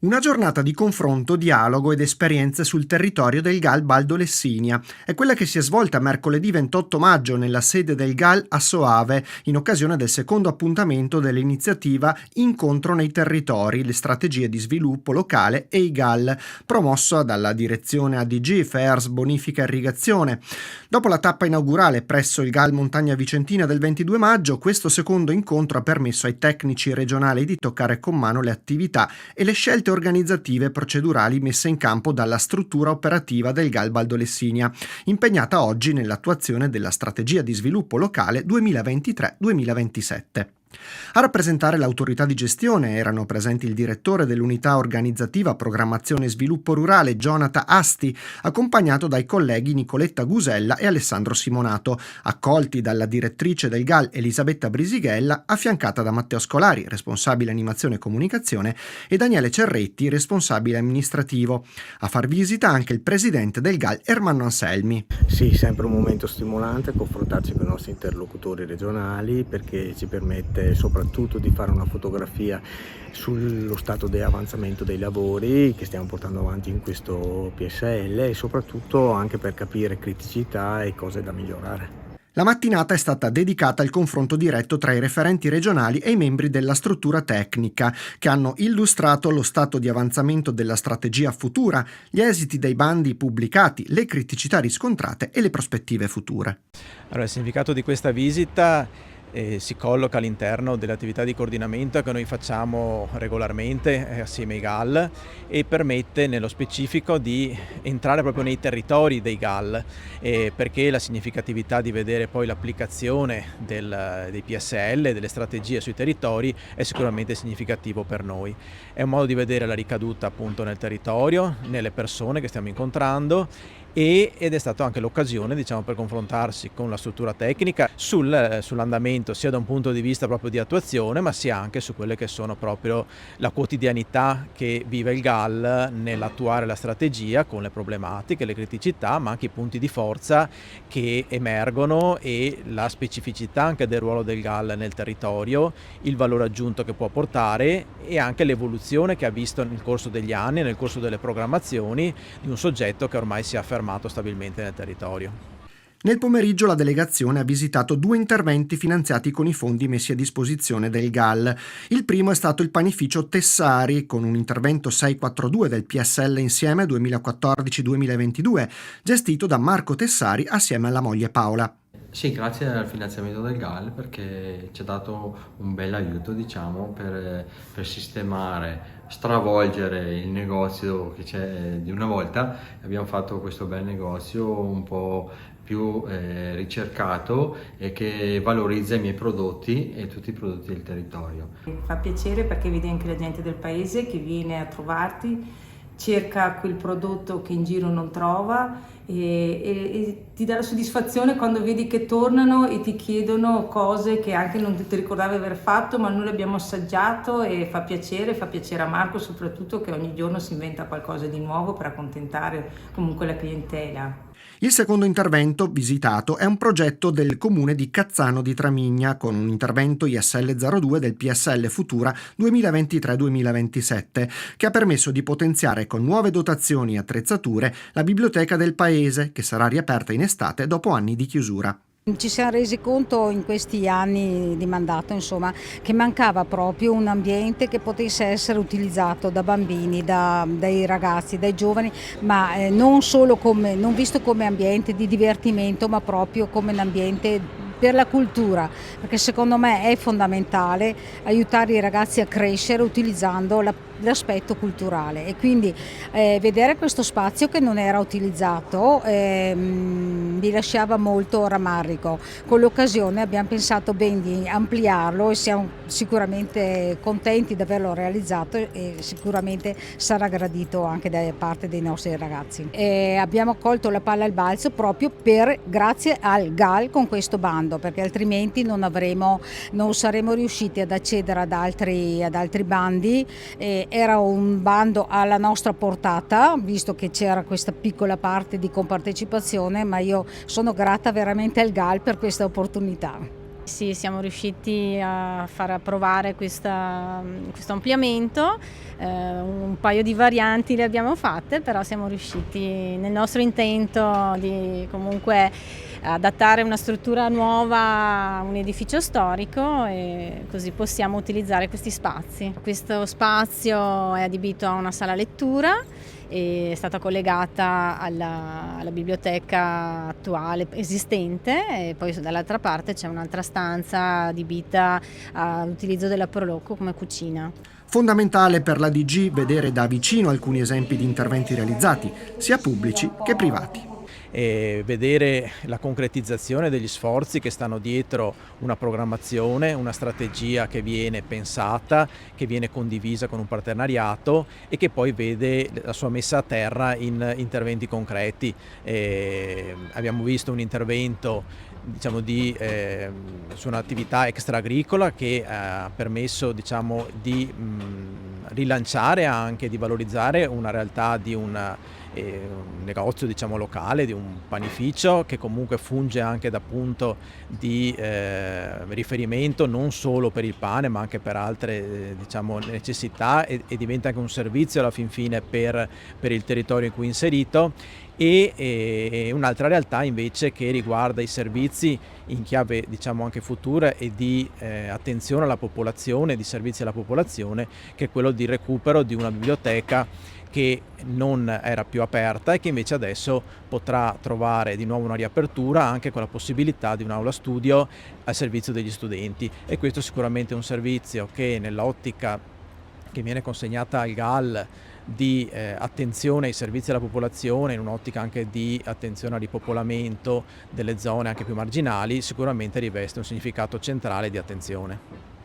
Una giornata di confronto, dialogo ed esperienze sul territorio del GAL Baldo Lessinia. È quella che si è svolta mercoledì 28 maggio nella sede del GAL a Soave, in occasione del secondo appuntamento dell'iniziativa Incontro nei territori, le strategie di sviluppo locale e i GAL, promossa dalla direzione ADG FERS Bonifica Irrigazione. Dopo la tappa inaugurale presso il GAL Montagna Vicentina del 22 maggio, questo secondo incontro ha permesso ai tecnici regionali di toccare con mano le attività e le scelte organizzative e procedurali messe in campo dalla struttura operativa del GAL Baldo Lessinia, impegnata oggi nell'attuazione della strategia di sviluppo locale 2023-2027. A rappresentare l'autorità di gestione erano presenti il direttore dell'unità organizzativa Programmazione e Sviluppo Rurale Jonathan Asti, accompagnato dai colleghi Nicoletta Gusella e Alessandro Simonato, accolti dalla direttrice del GAL Elisabetta Brisighella, affiancata da Matteo Scolari, responsabile animazione e comunicazione, e Daniele Cerretti, responsabile amministrativo. A far visita anche il presidente del GAL Ermanno Anselmi. Sì, sempre un momento stimolante confrontarci con i nostri interlocutori regionali, perché ci permette soprattutto di fare una fotografia sullo stato di avanzamento dei lavori che stiamo portando avanti in questo PSL e soprattutto anche per capire criticità e cose da migliorare. La mattinata è stata dedicata al confronto diretto tra i referenti regionali e i membri della struttura tecnica, che hanno illustrato lo stato di avanzamento della strategia futura, gli esiti dei bandi pubblicati, le criticità riscontrate e le prospettive future. Allora, il significato di questa visita si colloca all'interno delle attività di coordinamento che noi facciamo regolarmente assieme ai GAL e permette nello specifico di entrare proprio nei territori dei GAL, perché la significatività di vedere poi l'applicazione dei PSL, delle strategie sui territori è sicuramente significativo per noi. È un modo di vedere la ricaduta appunto nel territorio, nelle persone che stiamo incontrando ed è stata anche l'occasione, diciamo, per confrontarsi con la struttura tecnica sull'andamento sia da un punto di vista proprio di attuazione, ma sia anche su quelle che sono proprio la quotidianità che vive il GAL nell'attuare la strategia, con le problematiche, le criticità, ma anche i punti di forza che emergono e la specificità anche del ruolo del GAL nel territorio, il valore aggiunto che può portare e anche l'evoluzione che ha visto nel corso degli anni, nel corso delle programmazioni, di un soggetto che ormai si è affermato stabilmente nel territorio. Nel pomeriggio la delegazione ha visitato 2 interventi finanziati con i fondi messi a disposizione del GAL. Il primo è stato il panificio Tessari, con un intervento 642 del PSL Insieme 2014-2022, gestito da Marco Tessari assieme alla moglie Paola. Sì, grazie al finanziamento del GAL, perché ci ha dato un bel aiuto, diciamo, per sistemare, stravolgere il negozio che c'è di una volta. Abbiamo fatto questo bel negozio un po' più ricercato e che valorizza i miei prodotti e tutti i prodotti del territorio. Fa piacere perché vedi anche la gente del paese che viene a trovarti, cerca quel prodotto che in giro non trova e ti dà la soddisfazione quando vedi che tornano e ti chiedono cose che anche non ti ricordavi aver fatto, ma noi le abbiamo assaggiato e fa piacere a Marco soprattutto, che ogni giorno si inventa qualcosa di nuovo per accontentare comunque la clientela. Il secondo intervento visitato è un progetto del comune di Cazzano di Tramigna, con un intervento ISL 02 del PSL Futura 2023-2027, che ha permesso di potenziare con nuove dotazioni e attrezzature la biblioteca del paese, che sarà riaperta in estate dopo anni di chiusura. Ci siamo resi conto in questi anni di mandato, insomma, che mancava proprio un ambiente che potesse essere utilizzato da bambini, dai ragazzi, dai giovani, ma non visto come ambiente di divertimento, ma proprio come un ambiente per la cultura, perché secondo me è fondamentale aiutare i ragazzi a crescere utilizzando l'aspetto culturale, e quindi vedere questo spazio che non era utilizzato mi lasciava molto rammarico. Con l'occasione abbiamo pensato bene di ampliarlo e siamo sicuramente contenti di averlo realizzato e sicuramente sarà gradito anche da parte dei nostri ragazzi. Abbiamo colto la palla al balzo proprio grazie al GAL con questo bando, perché altrimenti non saremmo riusciti ad accedere ad altri bandi. Era un bando alla nostra portata, visto che c'era questa piccola parte di compartecipazione, ma io sono grata veramente al GAL per questa opportunità. Sì, siamo riusciti a far approvare questo ampliamento, un paio di varianti le abbiamo fatte, però siamo riusciti nel nostro intento di comunque adattare una struttura nuova a un edificio storico e così possiamo utilizzare questi spazi. Questo spazio è adibito a una sala lettura e è stata collegata alla biblioteca attuale esistente, e poi dall'altra parte c'è un'altra stanza adibita all'utilizzo della Proloco come cucina. Fondamentale per la DG vedere da vicino alcuni esempi di interventi realizzati, sia pubblici che privati. E vedere la concretizzazione degli sforzi che stanno dietro una programmazione, una strategia che viene pensata, che viene condivisa con un partenariato e che poi vede la sua messa a terra in interventi concreti. Abbiamo visto un intervento, diciamo, su un'attività extraagricola che ha permesso, diciamo, di rilanciare anche, di valorizzare una realtà di un negozio, diciamo, locale, di un panificio che comunque funge anche da punto di riferimento non solo per il pane ma anche per altre diciamo, necessità e diventa anche un servizio alla fin fine per il territorio in cui è inserito. E un'altra realtà invece che riguarda i servizi in chiave, diciamo, anche futura e di attenzione alla popolazione, di servizi alla popolazione, che è quello di recupero di una biblioteca che non era più aperta e che invece adesso potrà trovare di nuovo una riapertura anche con la possibilità di un'aula studio al servizio degli studenti, e questo sicuramente è un servizio che nell'ottica che viene consegnata al GAL di attenzione ai servizi alla popolazione, in un'ottica anche di attenzione al ripopolamento delle zone anche più marginali, sicuramente riveste un significato centrale di attenzione.